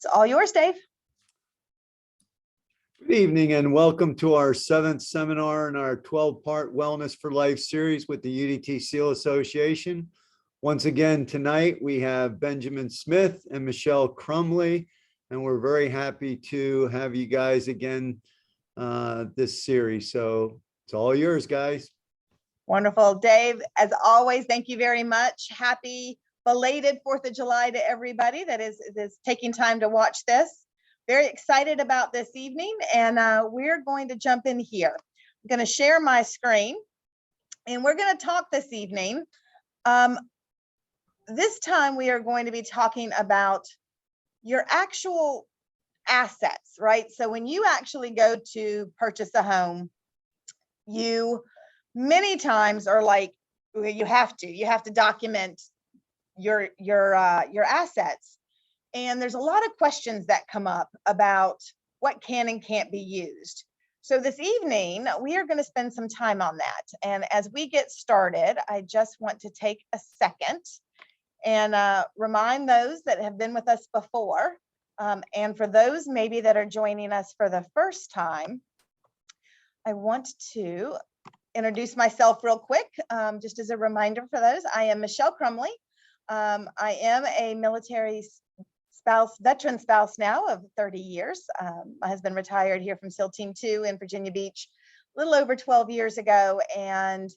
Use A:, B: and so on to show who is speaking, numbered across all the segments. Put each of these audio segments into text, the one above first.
A: It's all yours, Dave.
B: Good evening and welcome to our 7th seminar in our 12-part Wellness for Life series with the UDT SEAL Association. Once again, tonight we have Benjamin Smith and Michelle Crumley, and we're very happy to have you guys again this series. So it's all yours, guys.
A: Wonderful. Dave, as always, thank you very much. Happy belated 4th of July to everybody that is taking time to watch this. Very excited about this evening, and we're going to jump in here. I'm going to share my screen, and we're going to talk this evening. This time we are going to be talking about your actual assets, right? So when you actually go to purchase a home, you many times are like, you have to document your assets. And there's a lot of questions that come up about what can and can't be used. So this evening, we are going to spend some time on that. And as we get started, I just want to take a second and remind those that have been with us before. And for those maybe that are joining us for the first time, I want to introduce myself real quick, just as a reminder for those. I am Michelle Crumley. I am a military veteran spouse now of 30 years. My husband retired here from SEAL Team 2 in Virginia Beach a little over 12 years ago, and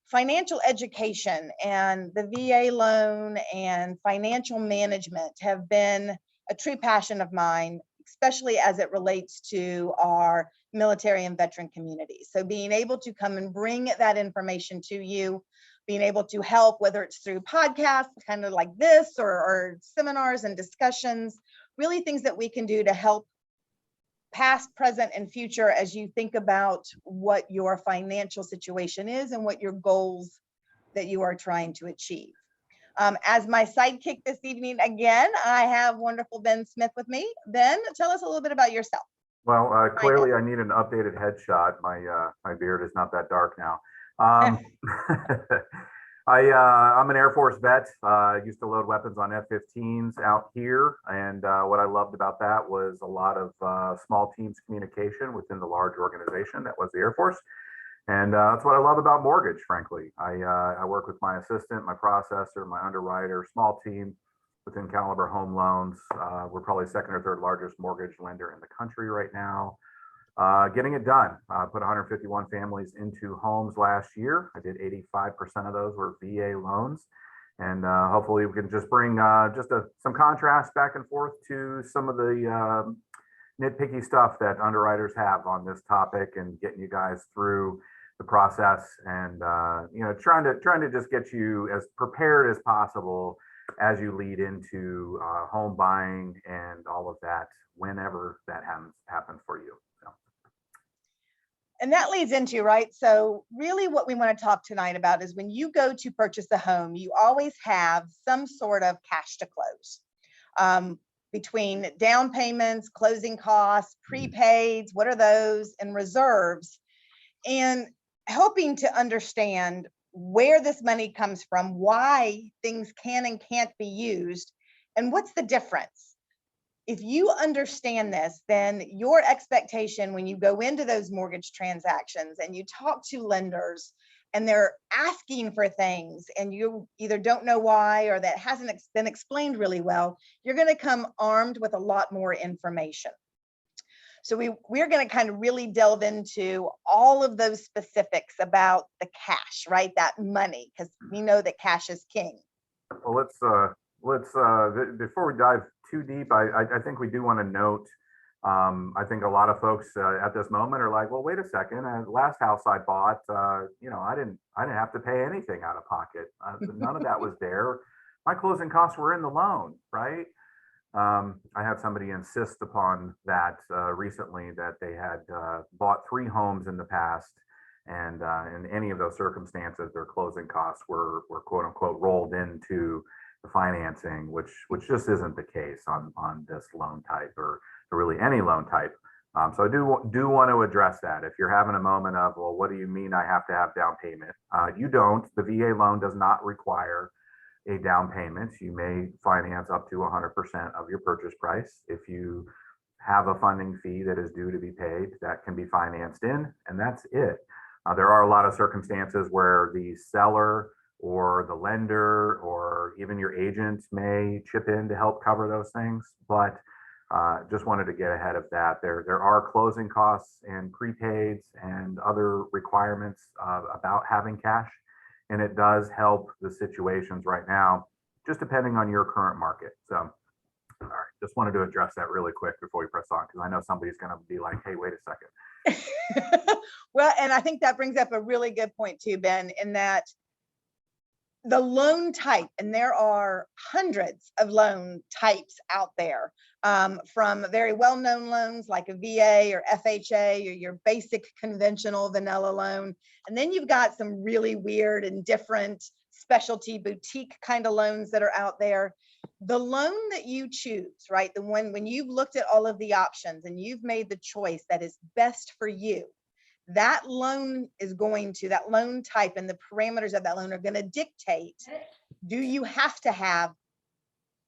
A: financial education and the VA loan and financial management have been a true passion of mine, especially as it relates to our military and veteran community. So being able to come and bring that information to you, being able to help, whether it's through podcasts, kind of like this, or seminars and discussions, really things that we can do to help past, present, and future as you think about what your financial situation is and what your goals that you are trying to achieve. As my sidekick this evening, again, I have wonderful Ben Smith with me. Ben, tell us a little bit about yourself.
C: Well, clearly I need an updated headshot. My beard is not that dark now. I'm an Air Force vet. Used to load weapons on F-15s out here, and what I loved about that was a lot of small teams communication within the large organization that was the Air Force. And that's what I love about mortgage, frankly. I work with my assistant, my processor, my underwriter, small team within Caliber Home Loans. We're probably second or third largest mortgage lender in the country right now. Getting it done. Put 151 families into homes last year. I did 85% of those were VA loans. And hopefully we can just bring some contrast back and forth to some of the nitpicky stuff that underwriters have on this topic, and getting you guys through the process, and trying to just get you as prepared as possible as you lead into home buying and all of that, whenever that happens for you. So.
A: And that leads into, right? So really what we want to talk tonight about is when you go to purchase a home, you always have some sort of cash to close. Between down payments, closing costs, prepaids, what are those, and reserves, and helping to understand where this money comes from, why things can and can't be used, and what's the difference. If you understand this, then your expectation when you go into those mortgage transactions and you talk to lenders and they're asking for things and you either don't know why or that hasn't been explained really well, you're going to come armed with a lot more information. So we're going to kind of really delve into all of those specifics about the cash, right? That money, because we know that cash is king.
C: Well, let's before we dive too deep, I think we do want to note. I think a lot of folks at this moment are like, well, wait a second. The last house I bought, I didn't have to pay anything out of pocket. None of that was there. My closing costs were in the loan, right? I had somebody insist upon that recently, that they had bought 3 homes in the past, and in any of those circumstances, their closing costs were quote unquote rolled into the financing, which just isn't the case on this loan type, or really any loan type. So I do want to address that. If you're having a moment of, well, what do you mean I have to have down payment? You don't. The VA loan does not require a down payment. You may finance up to 100% of your purchase price. If you have a funding fee that is due to be paid, that can be financed in, and that's it. There are a lot of circumstances where the seller or the lender or even your agent may chip in to help cover those things, but just wanted to get ahead of that. There are closing costs and prepaids and other requirements about having cash, and it does help the situations right now, just depending on your current market. So, all right, just wanted to address that really quick before we press on, because I know somebody's going to be like, hey, wait a second.
A: Well, and I think that brings up a really good point too, Ben, in that the loan type, and there are hundreds of loan types out there, from very well-known loans like a VA or FHA or your basic conventional vanilla loan. And then you've got some really weird and different specialty boutique kind of loans that are out there. The loan that you choose, right? The one when you've looked at all of the options and you've made the choice that is best for you, that loan type and the parameters of that loan are going to dictate, do you have to have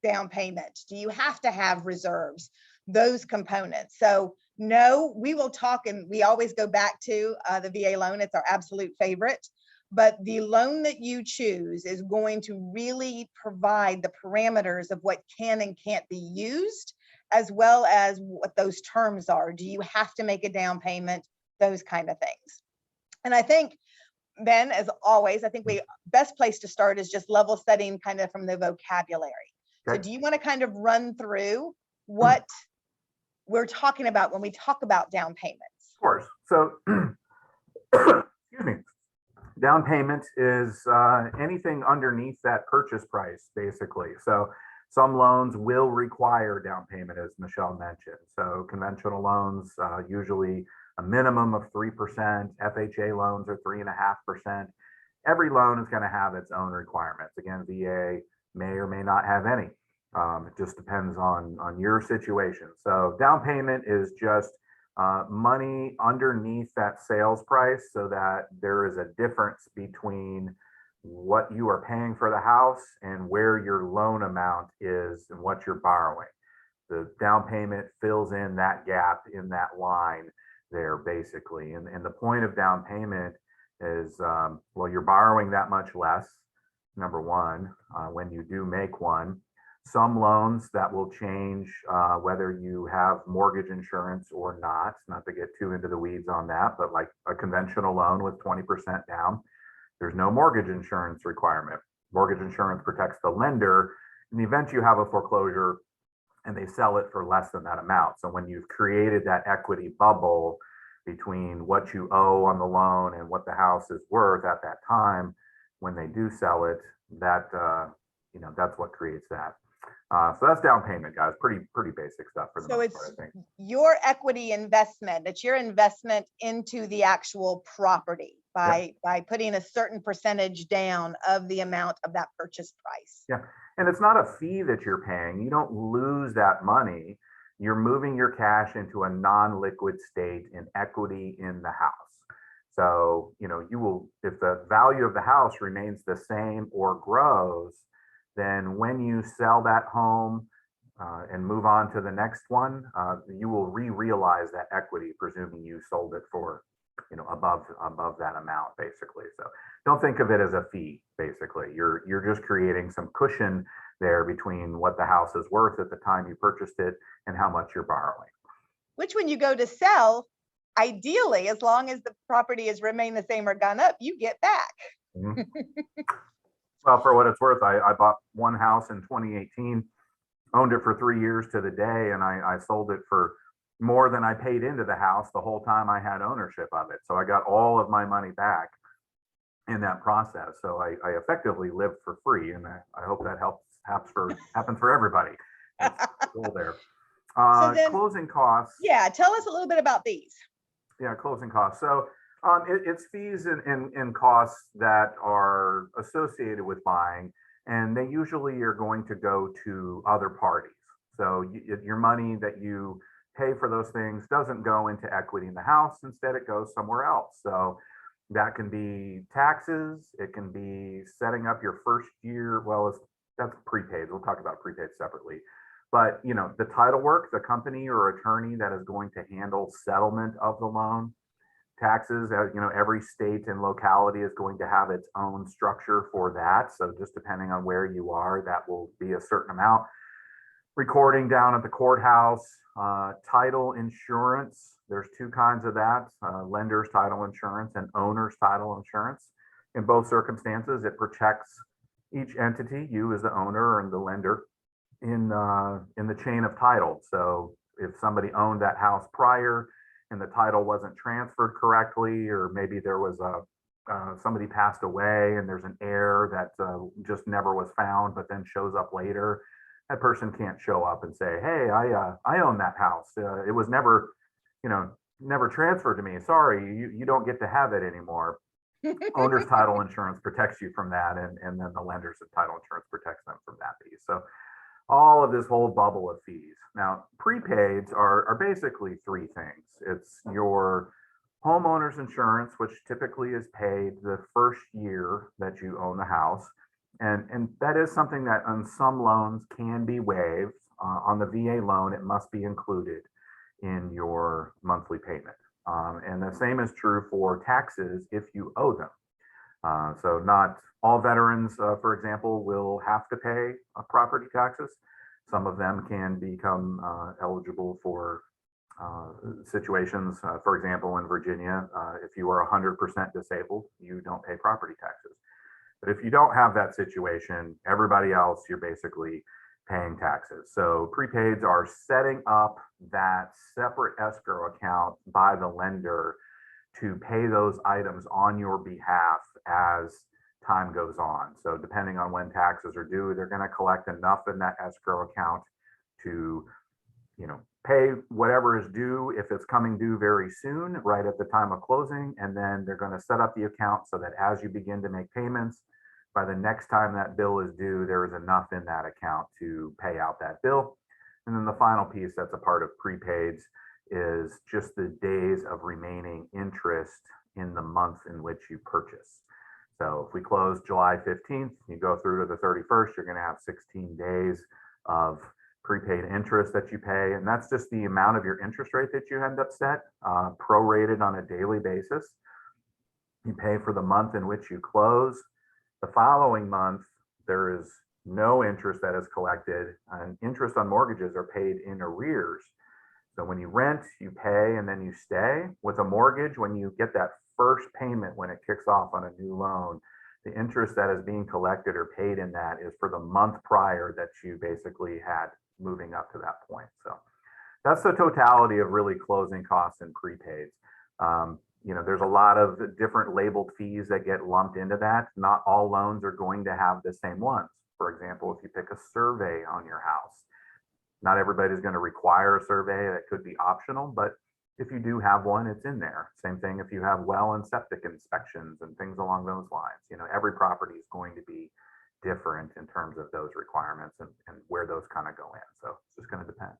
A: down payment? Do you have to have reserves? Those components. So no, we will talk, and we always go back to the VA loan. It's our absolute favorite. But the loan that you choose is going to really provide the parameters of what can and can't be used, as well as what those terms are. Do you have to make a down payment? Those kind of things. And I think, Ben, as always, I think the best place to start is just level setting kind of from the vocabulary. Okay. So do you want to kind of run through what we're talking about when we talk about down payments?
C: Of course. So, excuse me. Down payment is anything underneath that purchase price, basically. So some loans will require down payment, as Michelle mentioned. So conventional loans, usually a minimum of 3%. FHA loans are 3.5%. Every loan is going to have its own requirements. Again, VA may or may not have any. It just depends on your situation. So down payment is just money underneath that sales price, so that there is a difference between what you are paying for the house and where your loan amount is and what you're borrowing. The down payment fills in that gap in that line there, basically. And the point of down payment is, well, you're borrowing that much less, number one, when you do make one. Some loans that will change whether you have mortgage insurance or not to get too into the weeds on that, but like a conventional loan with 20% down, there's no mortgage insurance requirement. Mortgage insurance protects the lender in the event you have a foreclosure and they sell it for less than that amount. So when you've created that equity bubble between what you owe on the loan and what the house is worth at that time, when they do sell it, that that's what creates that. So that's down payment, guys. Pretty basic stuff for the most part, I think.
A: Your equity investment, it's your investment into the actual property by putting a certain percentage down of the amount of that purchase price.
C: Yeah, and it's not a fee that you're paying. You don't lose that money. You're moving your cash into a non-liquid state in equity in the house. So, you will, if the value of the house remains the same or grows, then when you sell that home and move on to the next one, you will realize that equity, presuming you sold it for, above that amount, basically. So don't think of it as a fee, basically. You're just creating some cushion there between what the house is worth at the time you purchased it and how much you're borrowing.
A: Which, when you go to sell, ideally, as long as the property has remained the same or gone up, you get back.
C: Mm-hmm. Well, for what it's worth, I bought one house in 2018, owned it for 3 years to the day, and I sold it for more than I paid into the house the whole time I had ownership of it. So I got all of my money back in that process. So I effectively lived for free, and I hope that happens for everybody. That's cool there. So then, closing costs.
A: Yeah, tell us a little bit about these.
C: Yeah, closing costs. So it's fees and costs that are associated with buying, and they usually are going to go to other parties. So your money that you pay for those things doesn't go into equity in the house. Instead, it goes somewhere else. So That can be taxes. It can be setting up your first year. Well, that's prepaid. We'll talk about prepaid separately. But the title work, the company or attorney that is going to handle settlement of the loan, taxes, every state and locality is going to have its own structure for that. So just depending on where you are, that will be a certain amount. Recording down at the courthouse, title insurance. There's two kinds of that, lender's title insurance and owner's title insurance. In both circumstances, it protects each entity, you as the owner and the lender, in the chain of title. So if somebody owned that house prior and the title wasn't transferred correctly, or maybe there was somebody passed away and there's an heir that just never was found, but then shows up later, that person can't show up and say, hey, I own that house. It was never transferred to me. Sorry, you don't get to have it anymore. Owner's title insurance protects you from that, and then the lender's title insurance protects them from that piece. So all of this whole bubble of fees. Now, prepaids are basically three things. It's your homeowner's insurance, which typically is paid the first year that you own the house. And that is something that on some loans can be waived. On the VA loan, it must be included in your monthly payment. And the same is true for taxes if you owe them. So not all veterans, for example, will have to pay property taxes. Some of them can become eligible for situations. For example, in Virginia, if you are 100% disabled, you don't pay property taxes. But if you don't have that situation, everybody else, you're basically paying taxes. So prepaids are setting up that separate escrow account by the lender to pay those items on your behalf as time goes on. So depending on when taxes are due, they're going to collect enough in that escrow account to, pay whatever is due if it's coming due very soon, right at the time of closing. And then they're going to set up the account so that as you begin to make payments, by the next time that bill is due, there is enough in that account to pay out that bill. And then the final piece that's a part of prepaids is just the days of remaining interest in the month in which you purchase. So if we close July 15th, you go through to the 31st, you're going to have 16 days of prepaid interest that you pay. And that's just the amount of your interest rate that you end up set, prorated on a daily basis. You pay for the month in which you close. The following month, there is no interest that is collected, and interest on mortgages are paid in arrears. So when you rent, you pay, and then you stay. With a mortgage, when you get that first payment, when it kicks off on a new loan, the interest that is being collected or paid in that is for the month prior that you basically had moving up to that point. So that's the totality of really closing costs and prepaids. There's a lot of different labeled fees that get lumped into that. Not all loans are going to have the same ones. For example, if you pick a survey on your house, not everybody's going to require a survey. That could be optional, but if you do have one, it's in there. Same thing if you have well and septic inspections and things along those lines. Every property is going to be different in terms of those requirements and where those kind of go in. So it's just going to depend.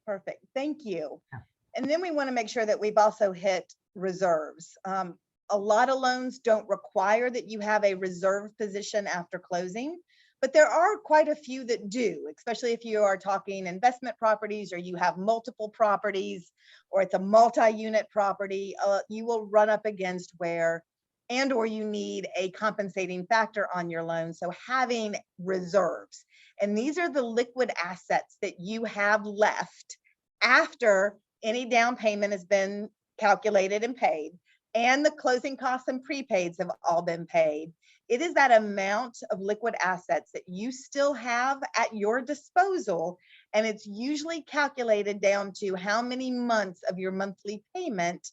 A: Perfect. Thank you. Yeah. And then we want to make sure that we've also hit reserves. A lot of loans don't require that you have a reserve position after closing, but there are quite a few that do, especially if you are talking investment properties or you have multiple properties or it's a multi-unit property. You will run up against or you need a compensating factor on your loan. So having reserves, and these are the liquid assets that you have left after any down payment has been calculated and paid, and the closing costs and prepaids have all been paid. It is that amount of liquid assets that you still have at your disposal, and it's usually calculated down to how many months of your monthly payment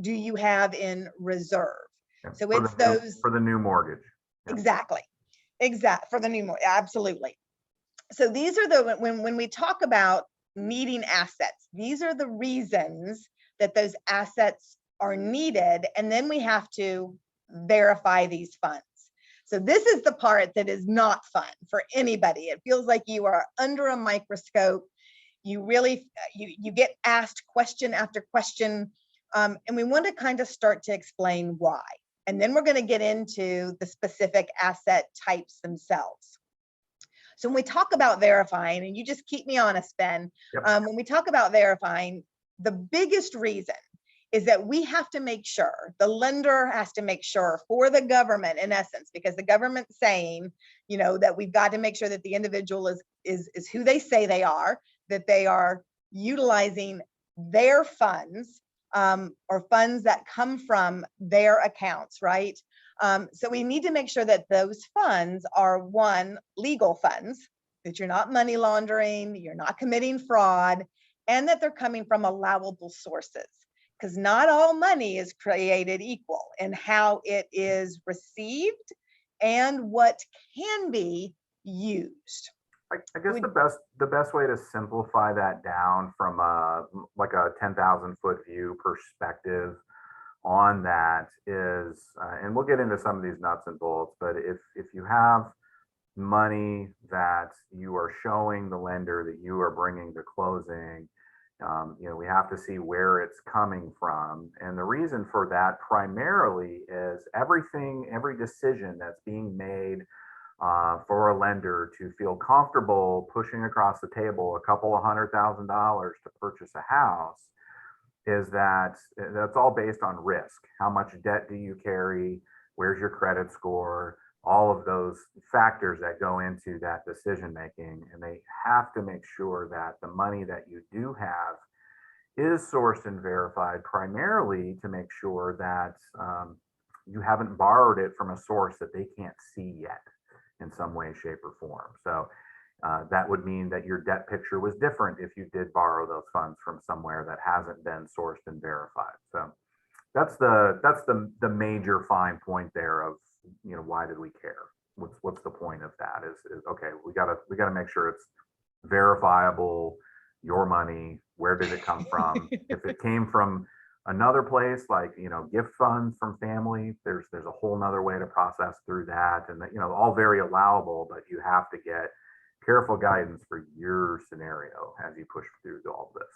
A: do you have in reserve.
C: Yeah,
A: so it's those
C: for the new mortgage. Yeah.
A: Exactly for the new mortgage, absolutely. So these are the when we talk about needing assets, these are the reasons that those assets are needed, and then we have to verify these funds. So this is the part that is not fun for anybody. It feels like you are under a microscope. You really you get asked question after question, and we want to kind of start to explain why. And then we're going to get into the specific asset types themselves. So when we talk about verifying, and you just keep me honest, Ben, when we talk about verifying, the biggest reason is that we have to make sure, the lender has to make sure for the government, in essence, because the government's saying, you know, that we've got to make sure that the individual is who they say they are, that they are utilizing their funds, or funds that come from their accounts, right? So we need to make sure that those funds are, one, legal funds, that you're not money laundering, you're not committing fraud, and that they're coming from allowable sources. Because not all money is created equal in how it is received and what can be used.
C: I guess the best way to simplify that down from like a 10,000 foot view perspective on that is, and we'll get into some of these nuts and bolts, but if you have money that you are showing the lender that you are bringing to closing, you know, we have to see where it's coming from. And the reason for that primarily is every decision that's being made for a lender to feel comfortable pushing across the table a couple of $100,000 to purchase a house is that's all based on risk. How much debt do you carry? Where's your credit score? All of those factors that go into that decision making. And they have to make sure that the money that you do have is sourced and verified primarily to make sure that you haven't borrowed it from a source that they can't see yet in some way, shape, or form. So that would mean that your debt picture was different if you did borrow those funds from somewhere that hasn't been sourced and verified. So that's the major fine point there of, you know, why did we care? What's the point of that? Is okay, we gotta make sure it's verifiable, your money, where did it come from? If it came from another place, like, you know, gift funds from family, there's a whole nother way to process through that, and that, you know, all very allowable, but you have to get careful guidance for your scenario as you push through all of this.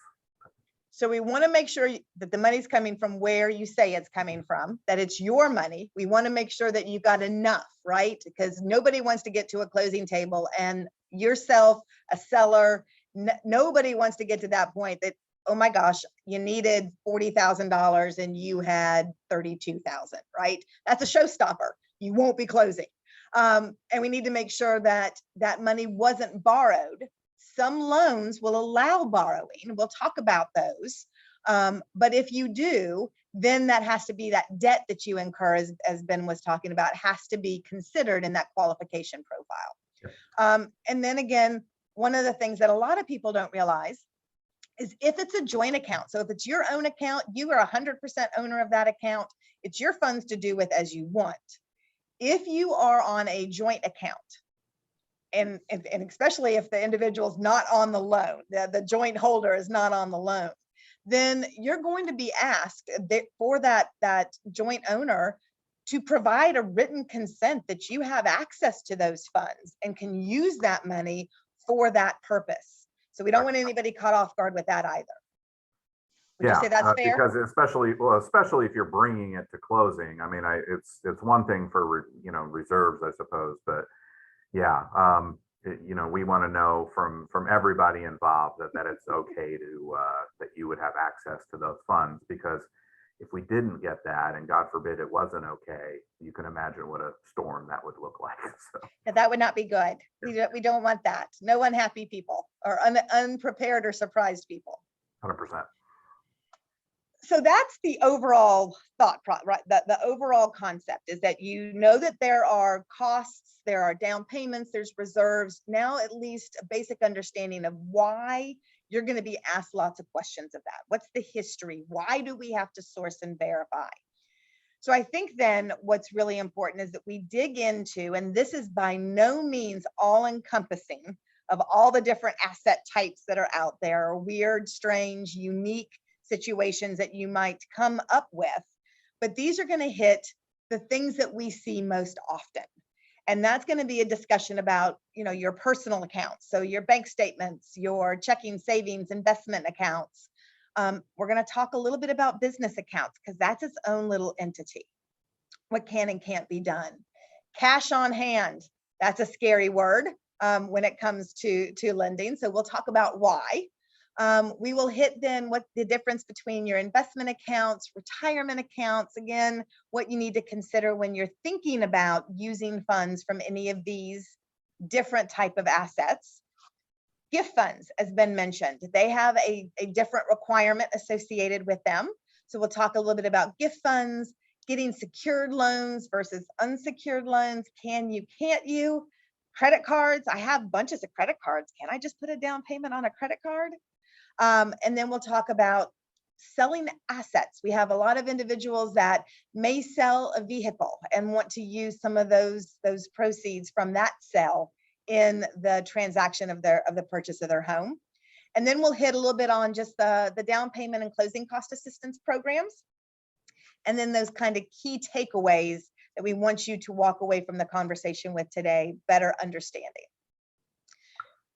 A: So we want to make sure that the money's coming from where you say it's coming from, that it's your money. We want to make sure that you've got enough, right? Because nobody wants to get to a closing table and yourself, a seller, nobody wants to get to that point that, oh my gosh, you needed $40,000 and you had 32,000, right? That's a showstopper. You won't be closing. And we need to make sure that that money wasn't borrowed. Some loans will allow borrowing. We'll talk about those. But if you do, then that has to be that debt that you incur, as Ben was talking about, has to be considered in that qualification profile. And then again, one of the things that a lot of people don't realize is if it's a joint account. So if it's your own account, you are 100% owner of that account. It's your funds to do with as you want. If you are on a joint account, and especially if the individual's not on the loan, the joint holder is not on the loan, then you're going to be asked for that joint owner to provide a written consent that you have access to those funds and can use that money for that purpose. So we don't want anybody caught off guard with that either. Would you say that's fair?
C: Because especially if you're bringing it to closing. I mean, it's one thing for reserves, I suppose, but yeah, we want to know from everybody involved that it's okay to that you would have access to those funds, because if we didn't get that, and God forbid it wasn't okay, you can imagine what a storm that would look like. So
A: yeah, that would not be good. We don't want that. No unhappy people or unprepared or surprised people.
C: 100%.
A: So that's the overall thought, right? The overall concept is that you know that there are costs, there are down payments, there's reserves. Now at least a basic understanding of why you're going to be asked lots of questions of that. What's the history? Why do we have to source and verify? So I think then what's really important is that we dig into, and this is by no means all encompassing of all the different asset types that are out there, weird, strange, unique situations that you might come up with, but these are going to hit the things that we see most often. And that's going to be a discussion about, your personal accounts. So your bank statements, your checking, savings, investment accounts. We're going to talk a little bit about business accounts because that's its own little entity. what can and can't be done. Cash on hand, that's a scary word when it comes to lending. So we'll talk about why. We will hit then what the difference between your investment accounts, retirement accounts, again, what you need to consider when you're thinking about using funds from any of these different type of assets. Gift funds, as Ben mentioned, they have a different requirement associated with them. So we'll talk a little bit about gift funds, getting secured loans versus unsecured loans. Can you, can't you? Credit cards, I have bunches of credit cards. Can I just put a down payment on a credit card? And then we'll talk about selling assets. We have a lot of individuals that may sell a vehicle and want to use some of those proceeds from that sale in the transaction of the purchase of their home. And then we'll hit a little bit on just the down payment and closing cost assistance programs. And then those kind of key takeaways that we want you to walk away from the conversation with today, better understanding.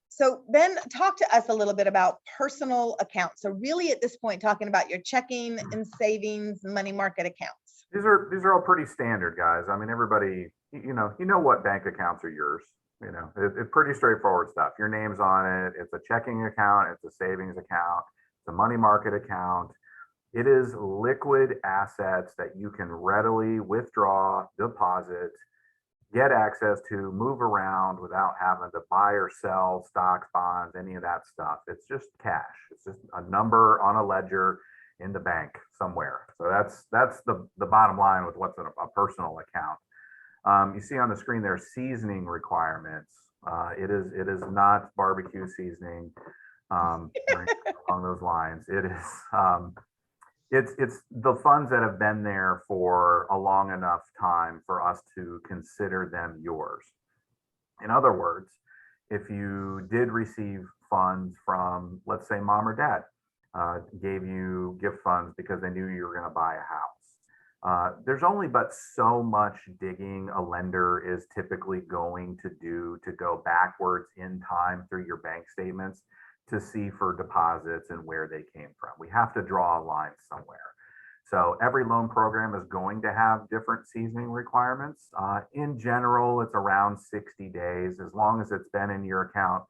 A: So Ben, talk to us a little bit about personal accounts. So really at this point, talking about your checking and savings, money market accounts.
C: These are all pretty standard, guys. I mean, everybody, you know what bank accounts are yours. You know, it's pretty straightforward stuff. Your name's on it. It's a checking account. It's a savings account. It's a money market account. It is liquid assets that you can readily withdraw, deposit, get access to, move around without having to buy or sell stocks, bonds, any of that stuff. It's just cash. It's just a number on a ledger in the bank somewhere. So that's the bottom line with what's a personal account. You see on the screen there seasoning requirements. It is not barbecue seasoning or anything along those lines. It is it's the funds that have been there for a long enough time for us to consider them yours. In other words, if you did receive funds from, let's say, mom or dad gave you gift funds because they knew you were going to buy a house. There's only but so much digging a lender is typically going to do to go backwards in time through your bank statements to see for deposits and where they came from. We have to draw a line somewhere. So every loan program is going to have different seasoning requirements. In general, it's around 60 days, as long as it's been in your account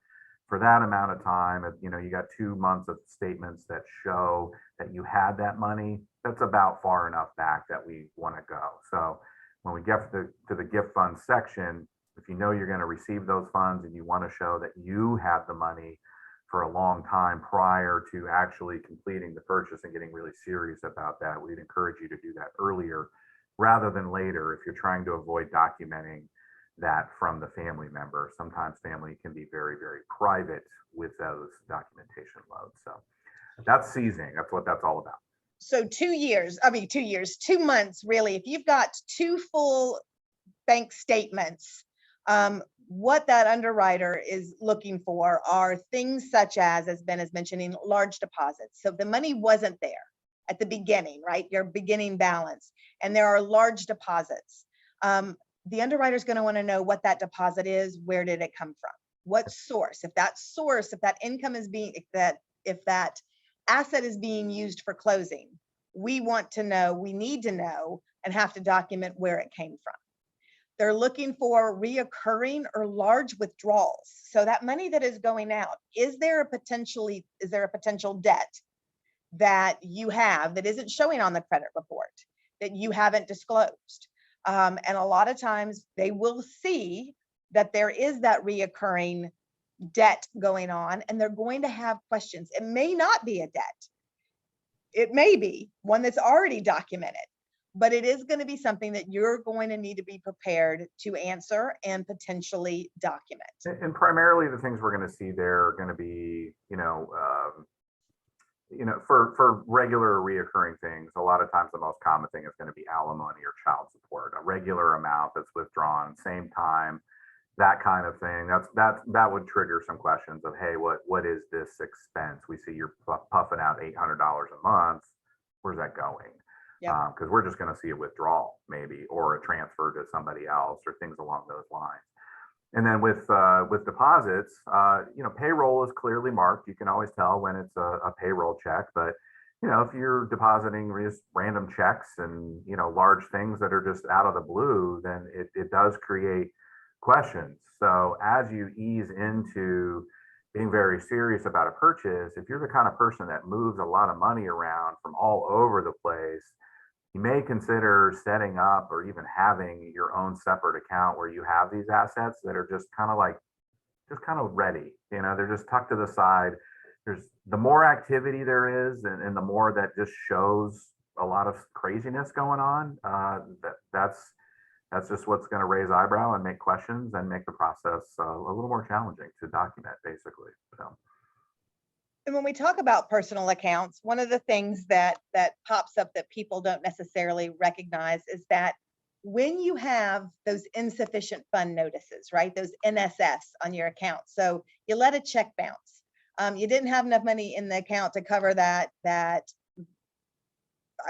C: for that amount of time. If, you know, you got 2 months of statements that show that you had that money, that's about far enough back that we want to go. So when we get to the gift fund section, if you know you're going to receive those funds and you want to show that you have the money for a long time prior to actually completing the purchase and getting really serious about that, we'd encourage you to do that earlier rather than later if you're trying to avoid documenting that from the family member. Sometimes family can be very, very private with those documentation loads. So that's seasoning. That's what that's all about.
A: So 2 years, 2 months, really, if you've got 2 full bank statements, what that underwriter is looking for are things such as Ben is mentioning, large deposits. So the money wasn't there at the beginning, right? Your beginning balance, and there are large deposits. The underwriter is going to want to know what that deposit is. Where did it come from? What source? If that income is being, if that asset is being used for closing, we need to know and have to document where it came from. They're looking for reoccurring or large withdrawals. So that money that is going out, is there a potential debt that you have that isn't showing on the credit report that you haven't disclosed? And a lot of times they will see that there is that reoccurring debt going on, and they're going to have questions. It may not be a debt. It may be one that's already documented, but it is going to be something that you're going to need to be prepared to answer and potentially document.
C: And primarily the things we're going to see there are going to be, for regular reoccurring things, a lot of times the most common thing is going to be alimony or child support, a regular amount that's withdrawn, same time, that kind of thing. That would trigger some questions of, hey, what is this expense? We see you're puffing out $800 a month. Where's that going? Because we're just going to see a withdrawal maybe, or a transfer to somebody else, or things along those lines. And then with deposits, payroll is clearly marked. You can always tell when it's a payroll check, but if you're depositing just random checks and, large things that are just out of the blue, then it does create questions. So as you ease into being very serious about a purchase, if you're the kind of person that moves a lot of money around from all over the place, you may consider setting up or even having your own separate account where you have these assets that are just kind of like, just kind of ready. They're just tucked to the side. There's the more activity there is, and the more that just shows a lot of craziness going on. That's just what's going to raise eyebrow and make questions and make the process a little more challenging to document, basically. So.
A: And when we talk about personal accounts, one of the things that pops up that people don't necessarily recognize is that when you have those insufficient fund notices, right, those NSFs on your account, so you let a check bounce, you didn't have enough money in the account to cover that. I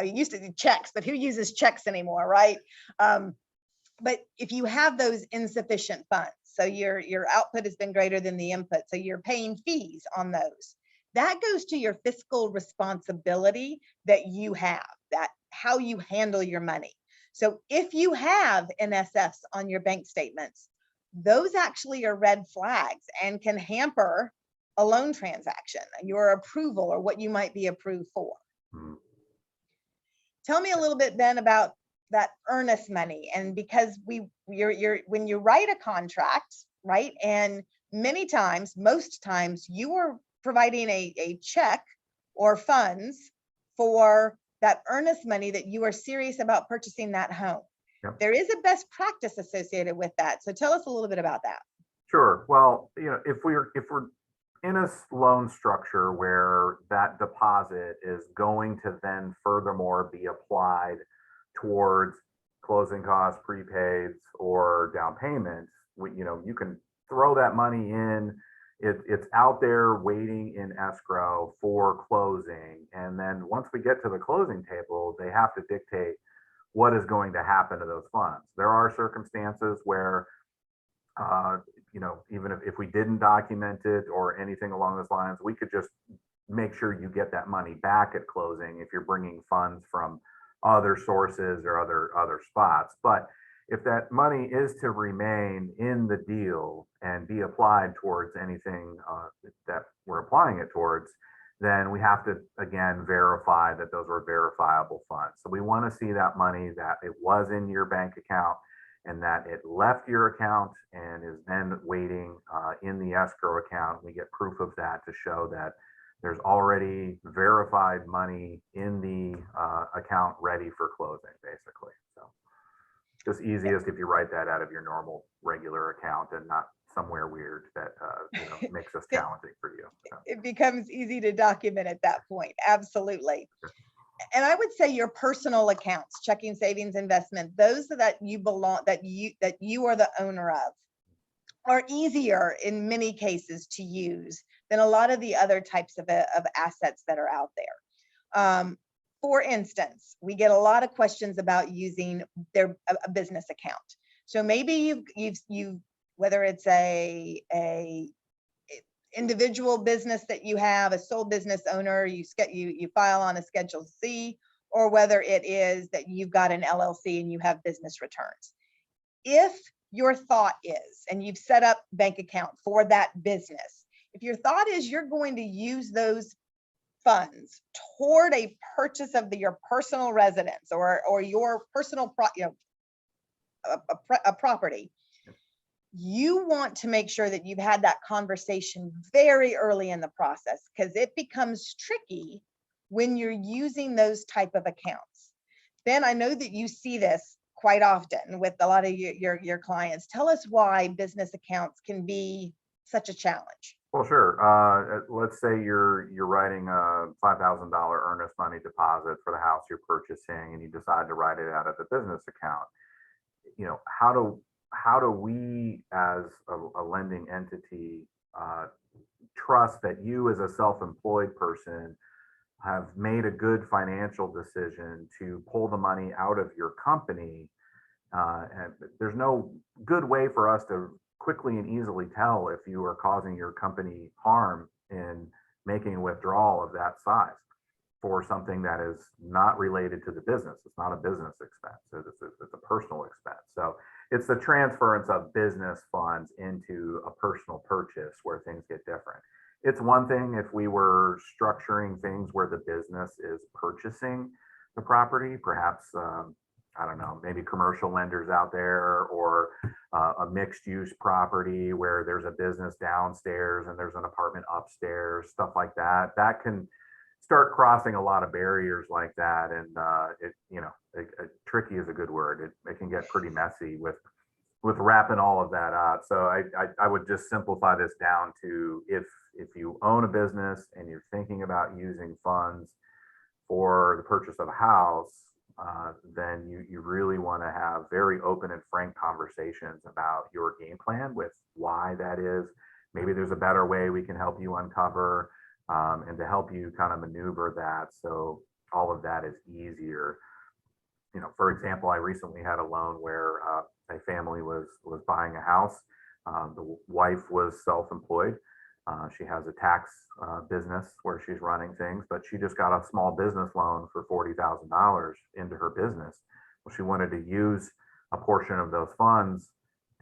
A: used to do checks, but who uses checks anymore, right? But if you have those insufficient funds, so your output has been greater than the input, so you're paying fees on those. That goes to your fiscal responsibility that you have, that how you handle your money. So if you have NSFs on your bank statements, those actually are red flags and can hamper a loan transaction, your approval or what you might be approved for. Tell me a little bit, Ben, about that earnest money. And because when you write a contract, right, and many times, most times, you are providing a check or funds for that earnest money that you are serious about purchasing that home.
C: Yep.
A: There is a best practice associated with that. So tell us a little bit about that.
C: Sure. Well, if we're in a loan structure where that deposit is going to then furthermore be applied towards closing costs, prepaids, or down payments, you can throw that money in. It's out there waiting in escrow for closing. And then once we get to the closing table, they have to dictate what is going to happen to those funds. There are circumstances where, even if we didn't document it or anything along those lines, we could just make sure you get that money back at closing if you're bringing funds from other sources or other spots. But if that money is to remain in the deal and be applied towards anything that we're applying it towards, then we have to, again, verify that those were verifiable funds. So we want to see that money, that it was in your bank account and that it left your account and is then waiting in the escrow account. We get proof of that to show that there's already verified money in the account ready for closing, basically. So just easiest if you write that out of your normal regular account and not somewhere weird that makes us challenging for you. So.
A: It becomes easy to document at that point. Absolutely. And I would say your personal accounts, checking, savings, investment, those that you belong, that you are the owner of, are easier in many cases to use than a lot of the other types of assets that are out there. For instance, we get a lot of questions about using a business account. So maybe you've whether it's a individual business that you have, a sole business owner, you file on a Schedule C, or whether it is that you've got an LLC and you have business returns. If your thought is, and you've set up bank account for that business, if your thought is you're going to use those funds toward a purchase of your personal residence or your personal property, you want to make sure that you've had that conversation very early in the process, because it becomes tricky when you're using those type of accounts. Ben, I know that you see this quite often with a lot of your clients. Tell us why business accounts can be such a challenge.
C: Well, sure. Let's say you're writing a $5,000 earnest money deposit for the house you're purchasing, and you decide to write it out of the business account. How do we as a lending entity trust that you as a self-employed person have made a good financial decision to pull the money out of your company? And there's no good way for us to quickly and easily tell if you are causing your company harm in making a withdrawal of that size. for something that is not related to the business. It's not a business expense. It's a personal expense. So it's the transference of business funds into a personal purchase where things get different. It's one thing if we were structuring things where the business is purchasing the property, perhaps, I don't know, maybe commercial lenders out there, or a mixed use property where there's a business downstairs and there's an apartment upstairs, stuff like that. That can start crossing a lot of barriers like that. And tricky is a good word. It can get pretty messy with wrapping all of that up. So I would just simplify this down to if you own a business and you're thinking about using funds for the purchase of a house, then you really want to have very open and frank conversations about your game plan with why that is. Maybe there's a better way we can help you uncover, and to help you kind of maneuver that so all of that is easier. For example, I recently had a loan where a family was buying a house. The wife was self-employed. She has a tax business where she's running things, but she just got a small business loan for $40,000 into her business. Well, she wanted to use a portion of those funds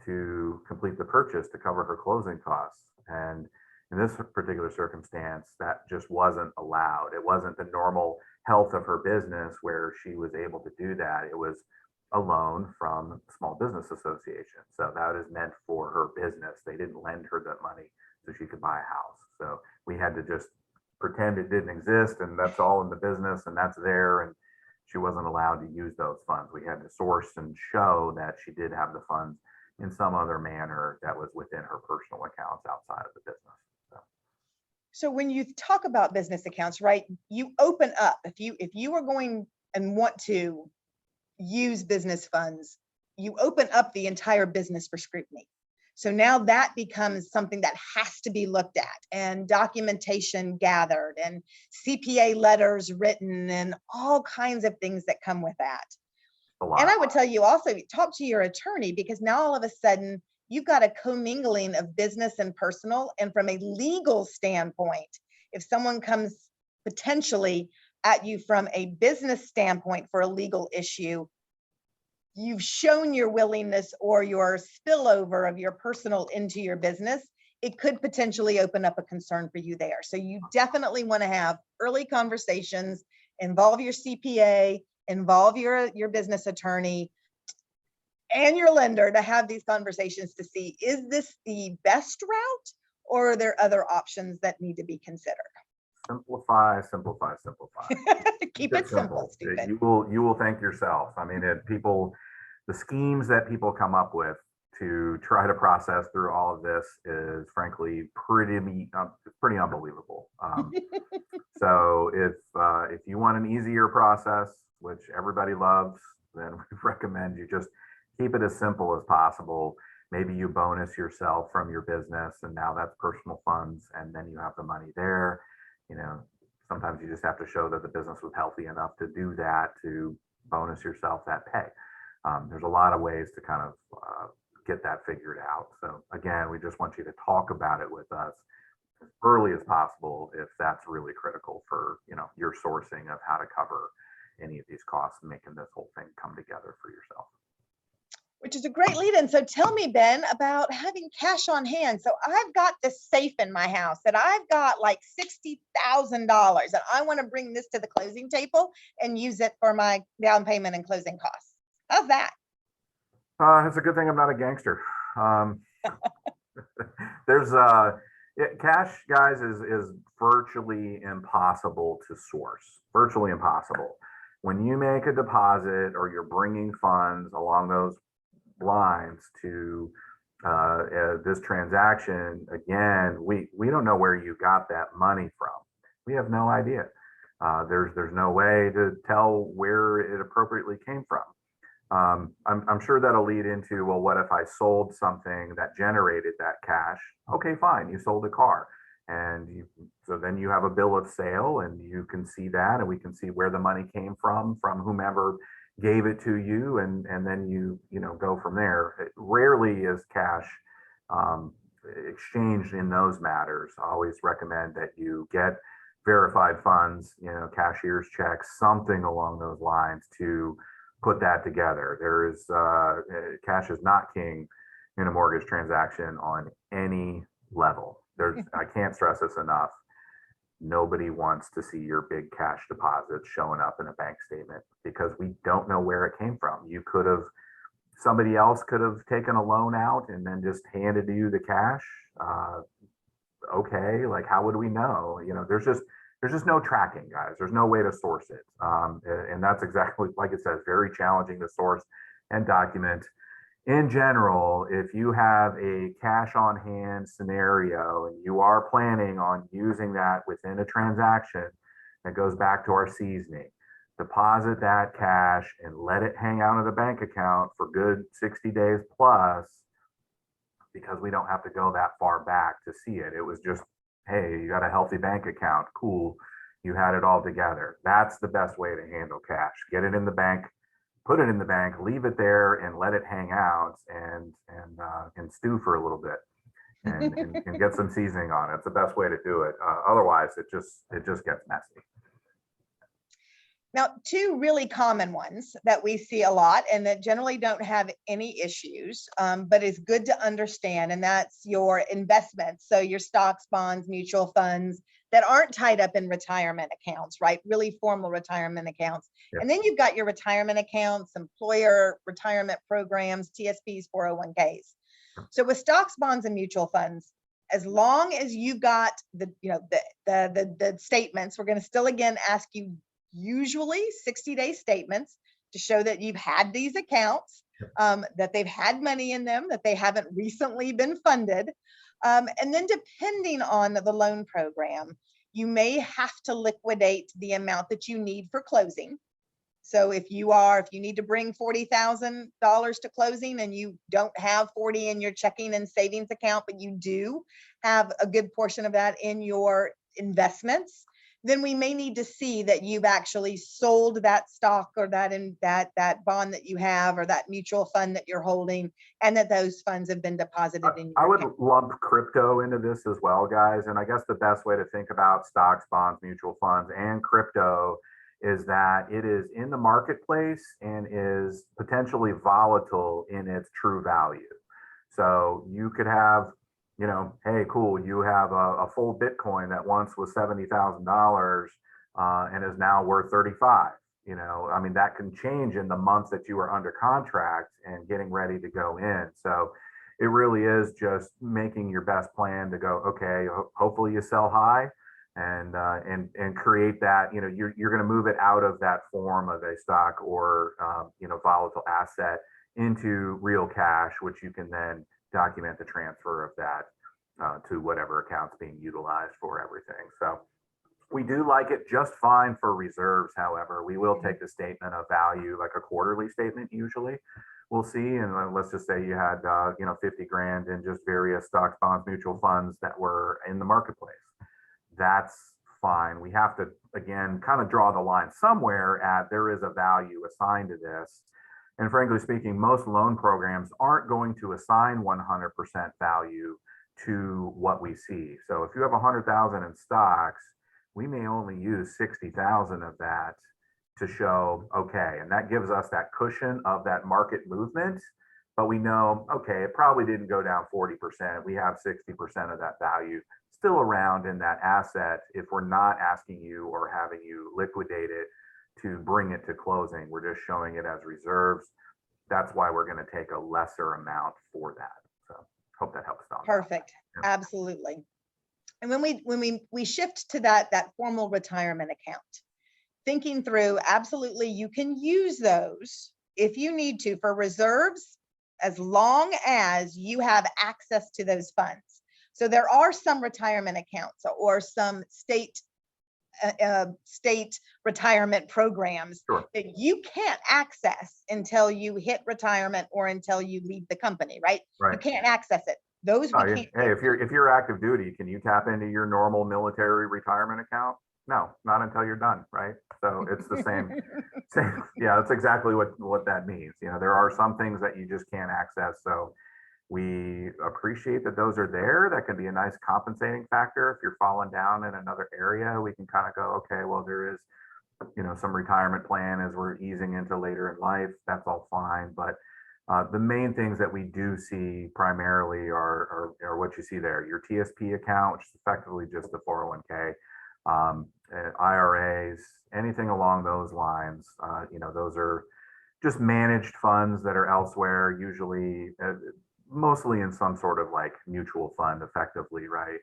C: to complete the purchase to cover her closing costs. And in this particular circumstance, that just wasn't allowed. It wasn't the normal health of her business where she was able to do that. It was a loan from Small Business Association. So that is meant for her business. They didn't lend her that money so she could buy a house. So we had to just pretend it didn't exist, and that's all in the business and that's there. And she wasn't allowed to use those funds. We had to source and show that she did have the funds in some other manner that was within her personal accounts outside of the business.
A: So when you talk about business accounts, right, you open up, if you are going and want to use business funds, you open up the entire business for scrutiny. So now that becomes something that has to be looked at, and documentation gathered, and CPA letters written, and all kinds of things that come with that. And I would tell you also, talk to your attorney, because now all of a sudden you've got a commingling of business and personal. And from a legal standpoint, if someone comes potentially at you from a business standpoint for a legal issue, you've shown your willingness or your spillover of your personal into your business, it could potentially open up a concern for you there. So you definitely want to have early conversations, involve your CPA, involve your business attorney and your lender to have these conversations to see, is this the best route, or are there other options that need to be considered?
C: Simplify.
A: Keep it simple, stupid.
C: You will thank yourself. I mean, the schemes that people come up with to try to process through all of this is frankly pretty unbelievable. So if you want an easier process, which everybody loves, then we recommend you just keep it as simple as possible. Maybe you bonus yourself from your business, and now that's personal funds, and then you have the money there. Sometimes you just have to show that the business was healthy enough to do that, to bonus yourself that pay. There's a lot of ways to kind of get that figured out. So again, we just want you to talk about it with us as early as possible if that's really critical for your sourcing of how to cover any of these costs and making this whole thing come together for yourself.
A: Which is a great lead in. So tell me, Ben, about having cash on hand. So I've got this safe in my house that I've got like $60,000, and I want to bring this to the closing table and use it for my down payment and closing costs. How's that?
C: It's a good thing I'm not a gangster. There's cash, guys, is virtually impossible to source. Virtually impossible. When you make a deposit or you're bringing funds along those lines to this transaction, again, we don't know where you got that money from. We have no idea. There's no way to tell where it appropriately came from. I'm sure that'll lead into, well, what if I sold something that generated that cash? Okay, fine. You sold a car, and so then you have a bill of sale, and you can see that, and we can see where the money came from whomever gave it to you, and then you go from there. It rarely is cash exchanged in those matters. I always recommend that you get verified funds, cashier's checks, something along those lines to put that together. There is cash is not king in a mortgage transaction on any level. I can't stress this enough. Nobody wants to see your big cash deposits showing up in a bank statement because we don't know where it came from. Somebody else could have taken a loan out and then just handed you the cash. Okay, like how would we know? There's just no tracking, guys. There's no way to source it. And that's exactly, like it says, very challenging to source and document. In general, if you have a cash on hand scenario and you are planning on using that within a transaction, that goes back to our seasoning. Deposit that cash and let it hang out in the bank account for good 60 days plus, because we don't have to go that far back to see it. It was just, hey, you got a healthy bank account. Cool. You had it all together. That's the best way to handle cash. Get it in the bank, put it in the bank, leave it there and let it hang out and stew for a little bit and get some seasoning on it. It's the best way to do it. Otherwise it just gets messy.
A: Now, two really common ones that we see a lot and that generally don't have any issues, but is good to understand, and that's your investments. So your stocks, bonds, mutual funds that aren't tied up in retirement accounts, right? Really formal retirement accounts.
C: Yep.
A: And then you've got your retirement accounts, employer retirement programs, TSPs, 401ks. So with stocks, bonds, and mutual funds, as long as you've got the statements, we're going to still again ask you usually 60-day statements to show that you've had these accounts, that they've had money in them, that they haven't recently been funded. And then depending on the loan program, you may have to liquidate the amount that you need for closing. So if you need to bring $40,000 to closing and you don't have 40 in your checking and savings account, but you do have a good portion of that in your investments, then we may need to see that you've actually sold that stock or that bond that you have or that mutual fund that you're holding, and that those funds have been deposited in your
C: I would
A: account.
C: lump crypto into this as well, guys. And I guess the best way to think about stocks, bonds, mutual funds, and crypto is that it is in the marketplace and is potentially volatile in its true value. So you could have, hey, cool, you have a full Bitcoin that once was $70,000 and is now worth 35. That can change in the month that you are under contract and getting ready to go in. So it really is just making your best plan to go, okay, hopefully you sell high and create that, you're going to move it out of that form of a stock or, volatile asset into real cash, which you can then document the transfer of that to whatever account's being utilized for everything. So we do like it just fine for reserves. However, we will take the statement of value, like a quarterly statement usually. We'll see, and let's just say you had 50 grand in just various stocks, bonds, mutual funds that were in the marketplace. That's fine. We have to, again, kind of draw the line somewhere at there is a value assigned to this. And frankly speaking, most loan programs aren't going to assign 100% value to what we see. So if you have 100,000 in stocks, we may only use 60,000 of that to show, okay, and that gives us that cushion of that market movement, but we know, okay, it probably didn't go down 40%. We have 60% of that value still around in that asset if we're not asking you or having you liquidate it to bring it to closing. We're just showing it as reserves. That's why we're going to take a lesser amount for that. So hope that helps.
A: Perfect.
C: Yeah.
A: Absolutely. And when we shift to that formal retirement account, thinking through, absolutely, you can use those if you need to for reserves, as long as you have access to those funds. So there are some retirement accounts or some state retirement programs that you can't access until you hit retirement or until you leave the company, right? You can't access it. Those we can't.
C: Hey, if you're active duty, can you tap into your normal military retirement account? No, not until you're done, right? So it's the same. Yeah, that's exactly what that means. There are some things that you just can't access. So We appreciate that those are there. That can be a nice compensating factor. If you're falling down in another area, we can kind of go, okay, well, there is, some retirement plan as we're easing into later in life. That's all fine. But the main things that we do see primarily are what you see there. Your TSP account, which is effectively just the 401k, IRAs, anything along those lines. Those are just managed funds that are elsewhere, usually mostly in some sort of like mutual fund effectively, right?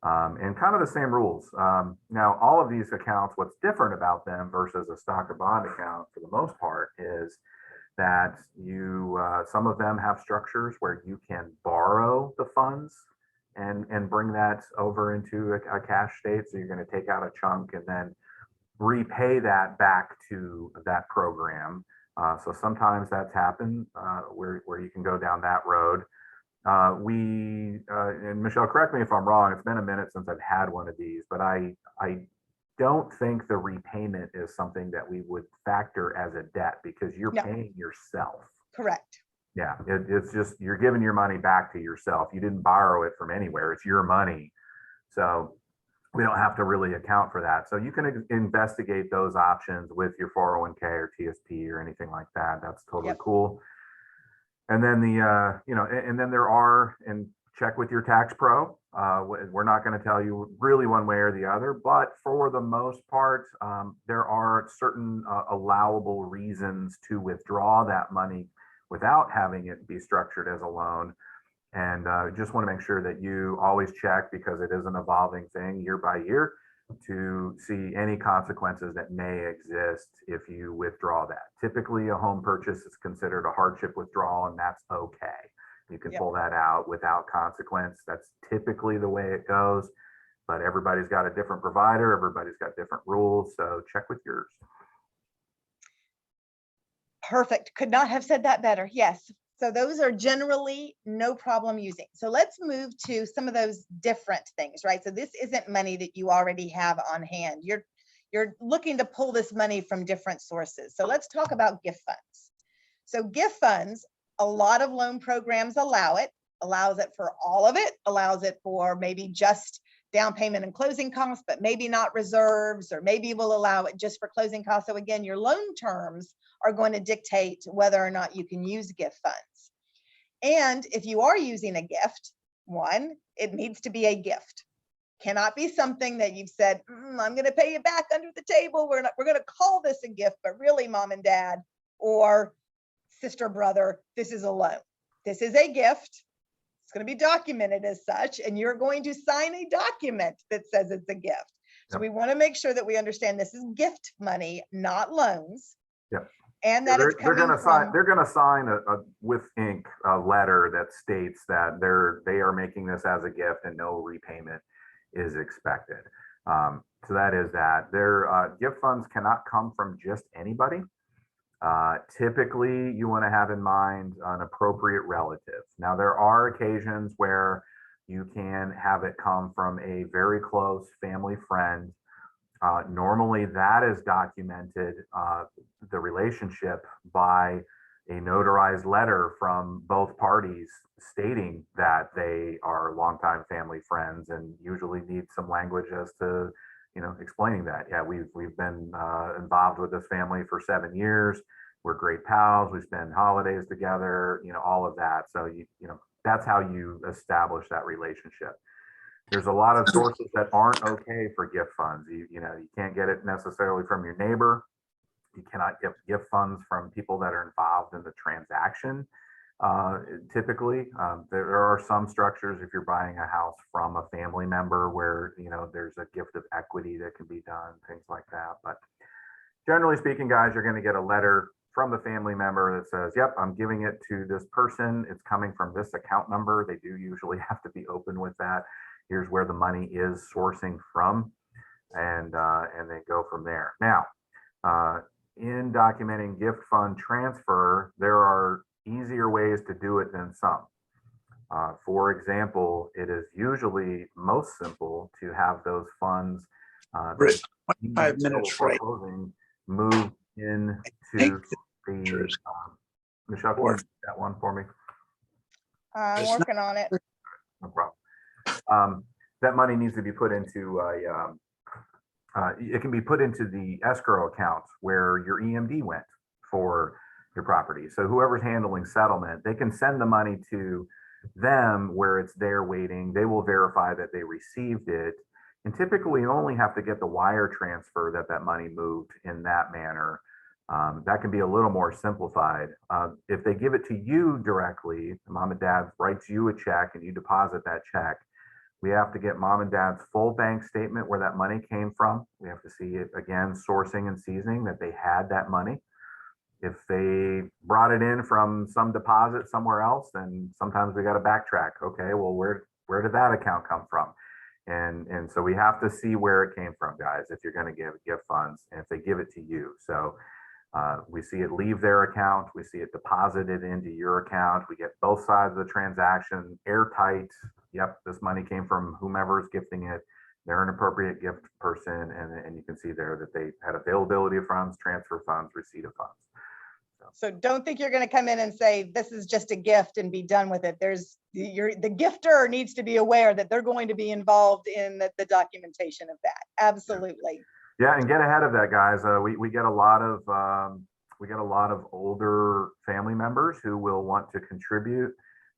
C: And kind of the same rules. Now, all of these accounts, what's different about them versus a stock or bond account for the most part is that some of them have structures where you can borrow the funds and bring that over into a cash state. So you're going to take out a chunk and then repay that back to that program. So sometimes that's happened where you can go down that road. And Michelle, correct me if I'm wrong, it's been a minute since I've had one of these, but I don't think the repayment is something that we would factor as a debt because you're paying yourself.
A: Correct.
C: Yeah, it's just, you're giving your money back to yourself. You didn't borrow it from anywhere. It's your money. So we don't have to really account for that. So you can investigate those options with your 401k or TSP or anything like that. That's totally cool. And then and then there are, and check with your tax pro. We're not going to tell you really one way or the other, but for the most part, there are certain allowable reasons to withdraw that money without having it be structured as a loan. And just want to make sure that you always check, because it is an evolving thing year by year, to see any consequences that may exist if you withdraw that. Typically, a home purchase is considered a hardship withdrawal, and that's okay. You can pull that out without consequence. That's typically the way it goes, but everybody's got a different provider. Everybody's got different rules. So check with yours.
A: Perfect. Could not have said that better. Yes. So those are generally no problem using. So let's move to some of those different things, right? So this isn't money that you already have on hand. You're looking to pull this money from different sources. So let's talk about gift funds. So gift funds, a lot of loan programs allows it for all of it, allows it for maybe just down payment and closing costs, but maybe not reserves, or maybe will allow it just for closing costs. So again, your loan terms are going to dictate whether or not you can use gift funds. And if you are using a gift, one, it needs to be a gift. Cannot be something that you've said, I'm going to pay you back under the table. We're going to call this a gift, but really, mom and dad or sister, brother, this is a loan. This is a gift. It's going to be documented as such, and you're going to sign a document that says it's a gift. So we want to make sure that we understand this is gift money, not loans.
C: Yep.
A: And that it's coming
C: they're going to sign a with ink a letter that states that they are making this as a gift and no repayment is expected. So that is that. Their gift funds cannot come from just anybody. Typically, you want to have in mind an appropriate relative. Now, there are occasions where you can have it come from a very close family friend. Normally, that is documented, the relationship, by a notarized letter from both parties stating that they are longtime family friends, and usually need some language as to, explaining that. Yeah, we've been involved with this family for 7 years. We're great pals. We spend holidays together. All of that. So that's how you establish that relationship. There's a lot of sources that aren't okay for gift funds. You can't get it necessarily from your neighbor. You cannot get gift funds from people that are involved in the transaction. Typically, there are some structures, if you're buying a house from a family member, where there's a gift of equity that can be done, things like that. But generally speaking, guys, you're going to get a letter from the family member that says, yep, I'm giving it to this person. It's coming from this account number. They do usually have to be open with that. Here's where the money is sourcing from, and they go from there. Now, in documenting gift fund transfer, there are easier ways to do it than some. For example, it is usually most simple to have those funds
D: 5 minutes right.
C: move into the Michelle, can you do that one for me?
A: I'm
D: It's not-
A: working on it.
C: No problem. That money needs to be put into it can be put into the escrow account where your EMD went for your property. So whoever's handling settlement, they can send the money to them where it's there waiting. They will verify that they received it. And typically you only have to get the wire transfer that money moved in that manner. That can be a little more simplified. If they give it to you directly, mom and dad writes you a check and you deposit that check, we have to get mom and dad's full bank statement where that money came from. We have to see it again, sourcing and seasoning that they had that money. If they brought it in from some deposit somewhere else, then sometimes we got to backtrack. Okay, well, where did that account come from? And so we have to see where it came from, guys, if you're going to give funds and if they give it to you. So we see it leave their account. We see it deposited into your account. We get both sides of the transaction airtight. Yep, this money came from whomever's gifting it. They're an appropriate gift person. And you can see there that they had availability of funds, transfer funds, receipt of funds.
A: So don't think you're going to come in and say, this is just a gift and be done with it. The gifter needs to be aware that they're going to be involved in the documentation of that. Absolutely.
C: Yeah, and get ahead of that, guys. We get a lot of older family members who will want to contribute,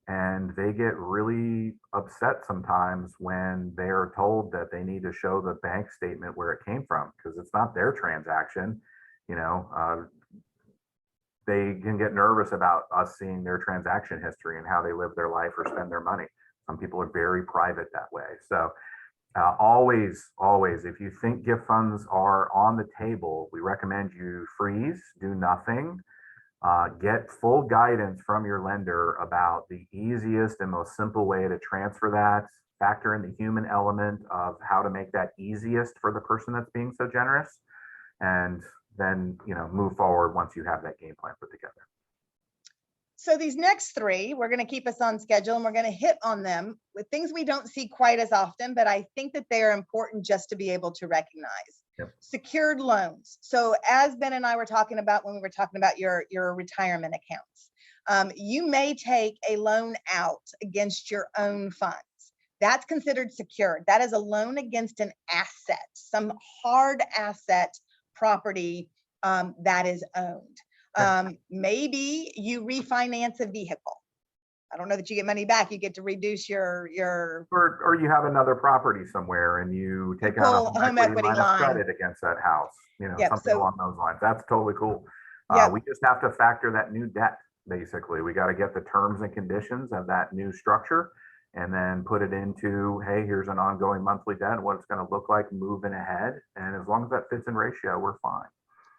C: and they get really upset sometimes when they are told that they need to show the bank statement where it came from because it's not their transaction. You know, they can get nervous about us seeing their transaction history and how they live their life or spend their money. Some people are very private that way. So always, if you think gift funds are on the table, we recommend you freeze, do nothing, get full guidance from your lender about the easiest and most simple way to transfer that, factor in the human element of how to make that easiest for the person that's being so generous, and then, move forward once you have that game plan put together.
A: So these next three, we're going to keep us on schedule and we're going to hit on them with things we don't see quite as often, but I think that they are important just to be able to recognize.
C: Yep. Secured
A: loans. So as Ben and I were talking about when we were talking about your retirement accounts, you may take a loan out against your own funds. That's considered secured. That is a loan against an asset, some hard asset property that is owned. Maybe you refinance a vehicle. I don't know that you get money back. You get to reduce your
C: or you have another property somewhere and you take out a home equity line of credit against that house,
A: Yep,
C: something along those lines. That's totally cool.
A: Yep.
C: We just have to factor that new debt. Basically, we got to get the terms and conditions of that new structure and then put it into, hey, here's an ongoing monthly debt, what it's going to look like moving ahead. And as long as that fits in ratio, we're fine.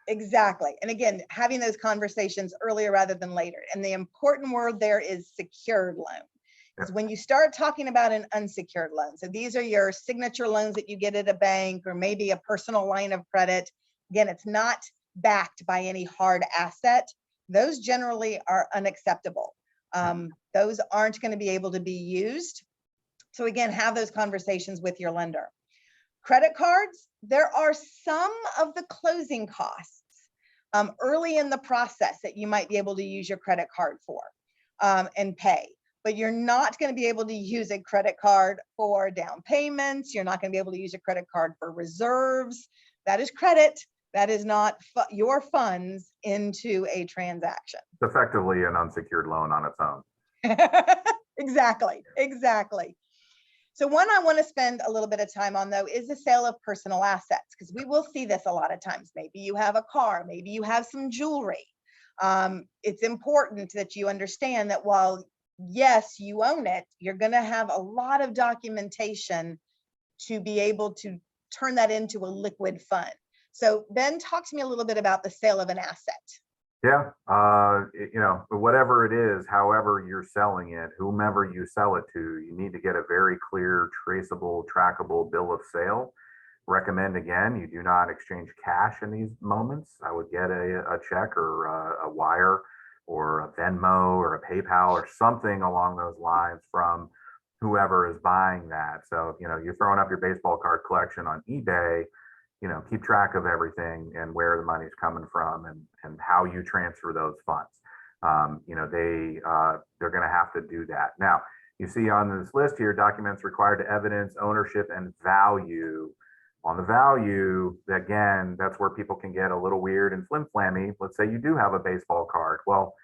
A: Exactly. And again, having those conversations earlier rather than later. And the important word there is secured loan. Because when you start talking about an unsecured loan, so these are your signature loans that you get at a bank or maybe a personal line of credit. Again, it's not backed by any hard asset. Those generally are unacceptable. Those aren't going to be able to be used. So again, have those conversations with your lender. Credit cards, there are some of the closing costs early in the process that you might be able to use your credit card for and pay. But you're not going to be able to use a credit card for down payments. You're not going to be able to use a credit card for reserves. That is credit. That is not your funds into a transaction.
C: It's effectively an unsecured loan on its own.
A: Exactly. So one I want to spend a little bit of time on, though, is the sale of personal assets, because we will see this a lot of times. Maybe you have a car, maybe you have some jewelry. It's important that you understand that while, yes, you own it, you're going to have a lot of documentation to be able to turn that into a liquid fund. So Ben, talk to me a little bit about the sale of an asset.
C: Yeah, whatever it is, however you're selling it, whomever you sell it to, you need to get a very clear, traceable, trackable bill of sale. Recommend, again, you do not exchange cash in these moments. I would get a check or a wire or a Venmo or a PayPal or something along those lines from whoever is buying that. So, you're throwing up your baseball card collection on eBay, keep track of everything and where the money's coming from and how you transfer those funds. they're going to have to do that. Now, you see on this list here, documents required to evidence ownership and value. On the value, again, that's where people can get a little weird and flim-flammy. Let's say you do have a baseball card. Well,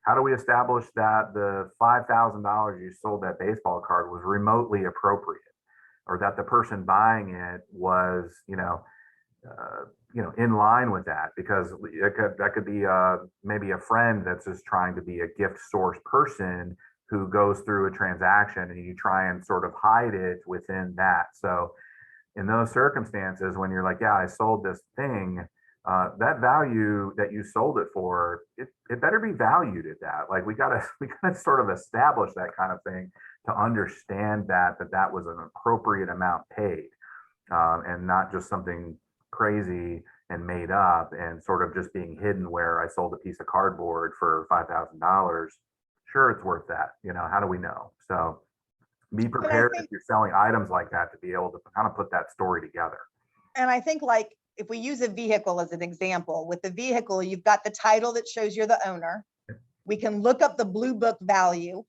C: how do we establish that the $5,000 you sold that baseball card was remotely appropriate, or that the person buying it was, in line with that? Because that could be maybe a friend that's just trying to be a gift source person who goes through a transaction, and you try and sort of hide it within that. So in those circumstances, when you're like, yeah, I sold this thing, that value that you sold it for, it better be valued at that. Like we gotta sort of establish that kind of thing to understand that was an appropriate amount paid, and not just something crazy and made up and sort of just being hidden where I sold a piece of cardboard for $5,000. Sure, it's worth that. How do we know? So be prepared if you're selling items like that to be able to kind of put that story together.
A: And I think, like, if we use a vehicle as an example, with the vehicle, you've got the title that shows you're the owner. We can look up the blue book value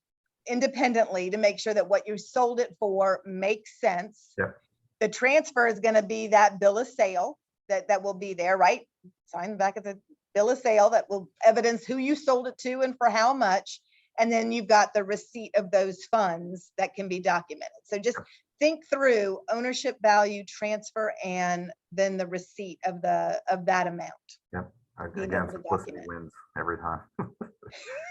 A: independently to make sure that what you sold it for makes sense.
C: Yep.
A: The transfer is going to be that bill of sale that will be there, right? Sign back at the bill of sale that will evidence who you sold it to and for how much. And then you've got the receipt of those funds that can be documented. So just think through ownership, value, transfer, and then the receipt of that amount.
C: Yep. Again, simplicity wins every time.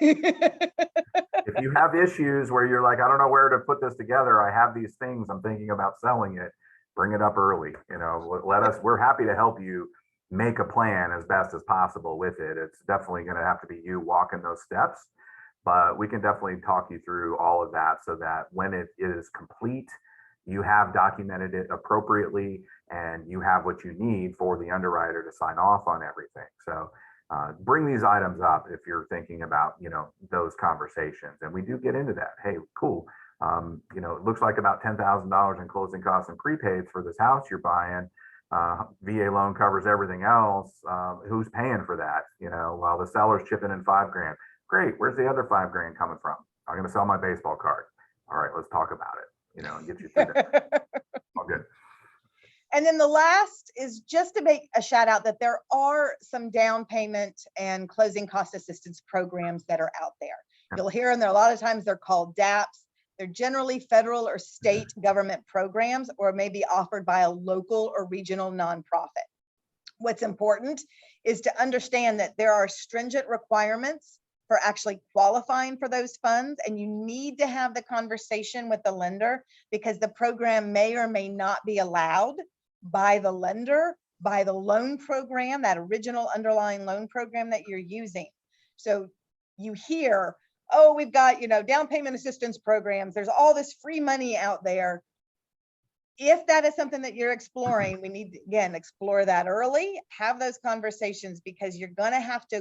C: If you have issues where you're like, I don't know where to put this together, I have these things, I'm thinking about selling it, bring it up early. We're happy to help you make a plan as best as possible with it. It's definitely going to have to be you walking those steps, but we can definitely talk you through all of that so that when it is complete, you have documented it appropriately and you have what you need for the underwriter to sign off on everything. So bring these items up if you're thinking about, those conversations. And we do get into that. Hey, cool. It looks like about $10,000 in closing costs and prepaids for this house you're buying. VA loan covers everything else. Who's paying for that? While the seller's chipping in $5,000. Great. Where's the other $5,000 coming from? I'm going to sell my baseball card. All right, let's talk about it, and get you through that. All good.
A: And then the last is just to make a shout out that there are some down payment and closing cost assistance programs that are out there. You'll hear them there. A lot of times they're called DAPs. They're generally federal or state government programs, or maybe offered by a local or regional nonprofit. What's important is to understand that there are stringent requirements for actually qualifying for those funds, and you need to have the conversation with the lender, because the program may or may not be allowed by the lender, by the loan program, that original underlying loan program that you're using. So you hear, oh, we've got, down payment assistance programs, there's all this free money out there. If that is something that you're exploring, we need to, again, explore that early, have those conversations, because you're going to have to,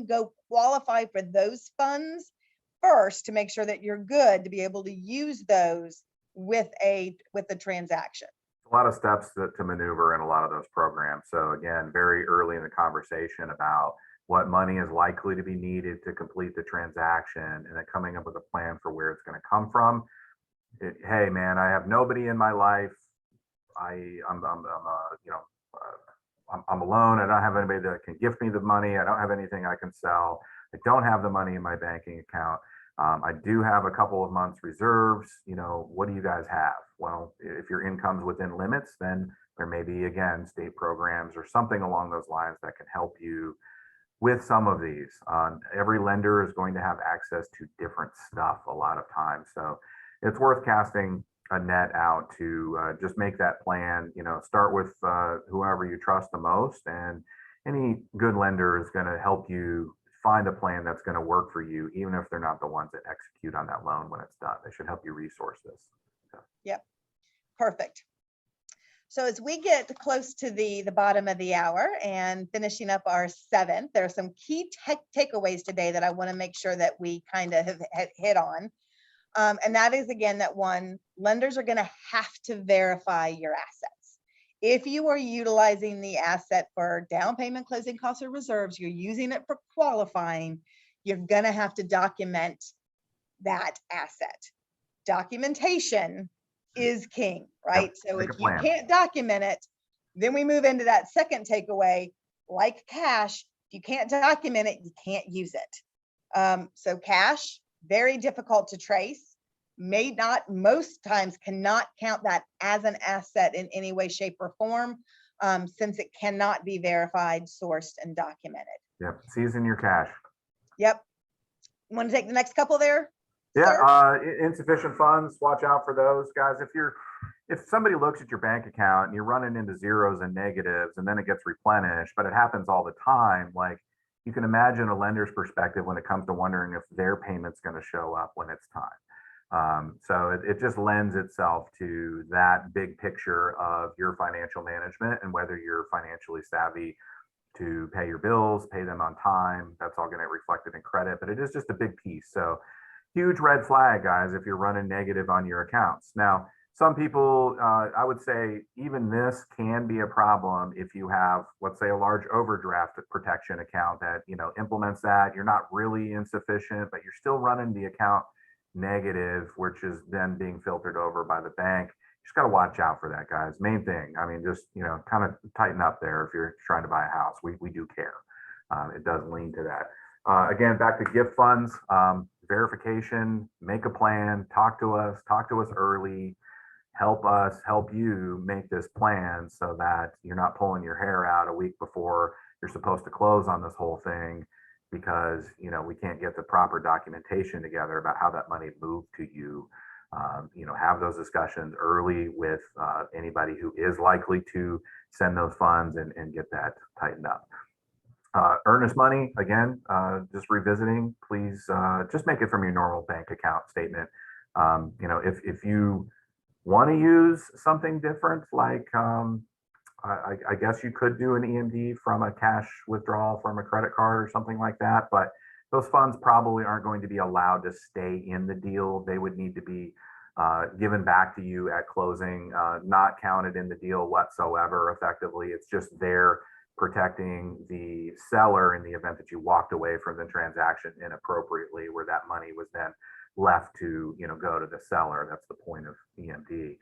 A: go qualify for those funds first to make sure that you're good to be able to use those with the transaction.
C: A lot of steps to maneuver in a lot of those programs. So again, very early in the conversation about what money is likely to be needed to complete the transaction, and then coming up with a plan for where it's going to come from. Hey man, I have nobody in my life. I'm alone. I don't have anybody that can gift me the money. I don't have anything I can sell. I don't have the money in my banking account. I do have a couple of months reserves. What do you guys have? Well, if your income's within limits, then there may be, again, state programs or something along those lines that can help you with some of these. Every lender is going to have access to different stuff a lot of times. So it's worth casting a net out to just make that plan. Start with whoever you trust the most, and any good lender is going to help you find a plan that's going to work for you, even if they're not the ones that execute on that loan when it's done. They should help you resource this. So.
A: Yep, perfect. So as we get close to the bottom of the hour and finishing up our 7th, there are some key takeaways today that I want to make sure that we kind of have hit on. And that is, again, that one, lenders are going to have to verify your assets. If you are utilizing the asset for down payment, closing costs, or reserves, you're using it for qualifying, you're going to have to document that asset. Documentation is king, right?
C: Yep,
A: So
C: make
A: if
C: a
A: you
C: plan.
A: can't document it, then we move into that second takeaway, like cash. If you can't document it, you can't use it. So cash, very difficult to trace, most times cannot count that as an asset in any way, shape, or form, since it cannot be verified, sourced, and documented.
C: Yep, season your cash.
A: Yep. Want to take the next couple there?
C: Yeah,
A: sir?
C: insufficient funds, watch out for those guys. If somebody looks at your bank account and you're running into zeros and negatives and then it gets replenished, but it happens all the time, like you can imagine a lender's perspective when it comes to wondering if their payment's going to show up when it's time. So it just lends itself to that big picture of your financial management and whether you're financially savvy to pay your bills, pay them on time. That's all going to get reflected in credit, but it is just a big piece. So huge red flag, guys, if you're running negative on your accounts. Now, some people, I would say even this can be a problem if you have, let's say, a large overdraft protection account that, implements that. You're not really insufficient, but you're still running the account negative, which is then being filtered over by the bank. You just got to watch out for that, guys. Main thing. I mean, just, kind of tighten up there if you're trying to buy a house. We do care. It does lean to that. Again, back to gift funds, verification, make a plan, talk to us early, help you make this plan so that you're not pulling your hair out a week before you're supposed to close on this whole thing because, we can't get the proper documentation together about how that money moved to you. Have those discussions early with anybody who is likely to send those funds and get that tightened up. Earnest money, again, just revisiting, please just make it from your normal bank account statement. If you want to use something different, like I guess you could do an EMD from a cash withdrawal from a credit card or something like that, but those funds probably aren't going to be allowed to stay in the deal. They would need to be given back to you at closing, not counted in the deal whatsoever. Effectively, it's just there protecting the seller in the event that you walked away from the transaction inappropriately, where that money was then left to go to the seller. That's the point of EMD.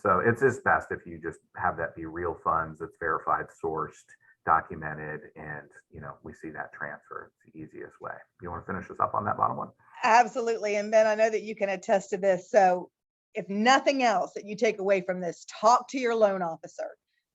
C: So it's just best if you just have that be real funds that's verified, sourced, documented, and we see that transfer. It's the easiest way. You want to finish us up on that bottom one?
A: Absolutely. And Ben, I know that you can attest to this. So if nothing else that you take away from this, talk to your loan officer.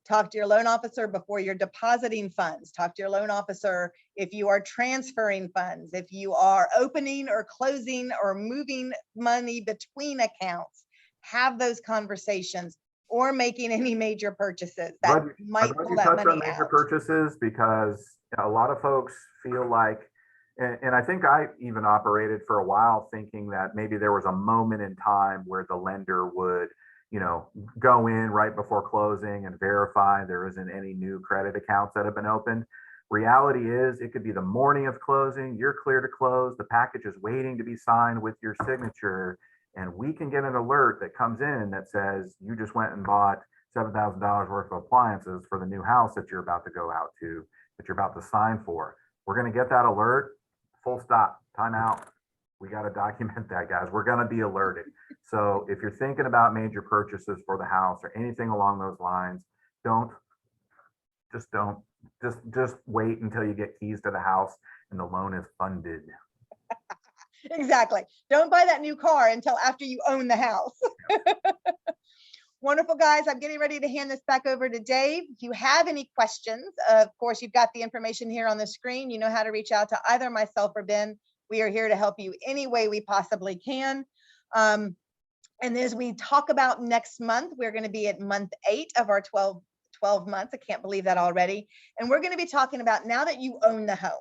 A: Talk to your loan officer before you're depositing funds. Talk to your loan officer if you are transferring funds, if you are opening or closing or moving money between accounts. Have those conversations or making any major purchases that might pull that money
C: on major
A: out.
C: purchases, because a lot of folks feel like, and I think I even operated for a while thinking that maybe there was a moment in time where the lender would go in right before closing and verify there isn't any new credit accounts that have been opened. Reality is it could be the morning of closing, you're clear to close, the package is waiting to be signed with your signature, and we can get an alert that comes in that says you just went and bought $7,000 worth of appliances for the new house that you're about to go out to, that you're about to sign for. We're going to get that alert, full stop, time out. We got to document that, guys. We're going to be alerted. So if you're thinking about major purchases for the house or anything along those lines, just wait until you get keys to the house and the loan is funded.
A: Exactly. Don't buy that new car until after you own the house. Wonderful, guys. I'm getting ready to hand this back over to Dave. If you have any questions, of course, you've got the information here on the screen. You know how to reach out to either myself or Ben. We are here to help you any way we possibly can. And as we talk about next month, we're going to be at month 8 of our 12 months. I can't believe that already. And we're going to be talking about, now that you own the home,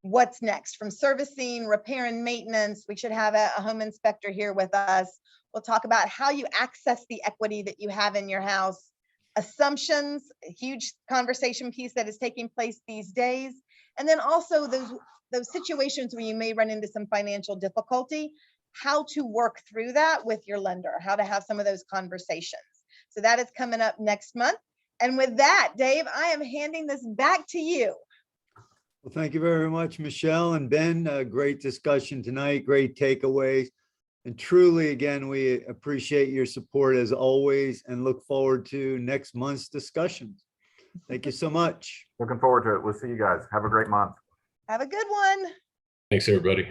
A: what's next? From servicing, repair and maintenance. We should have a home inspector here with us. We'll talk about how you access the equity that you have in your house, assumptions, a huge conversation piece that is taking place these days. And then also those situations where you may run into some financial difficulty, how to work through that with your lender, how to have some of those conversations. So that is coming up next month. And with that, Dave, I am handing this back to you.
B: Well, thank you very much, Michelle and Ben. Great discussion tonight, great takeaways. And truly, again, we appreciate your support as always and look forward to next month's discussions. Thank you so much.
C: Looking forward to it. We'll see you guys. Have a great month.
A: Have a good one.
E: Thanks, everybody.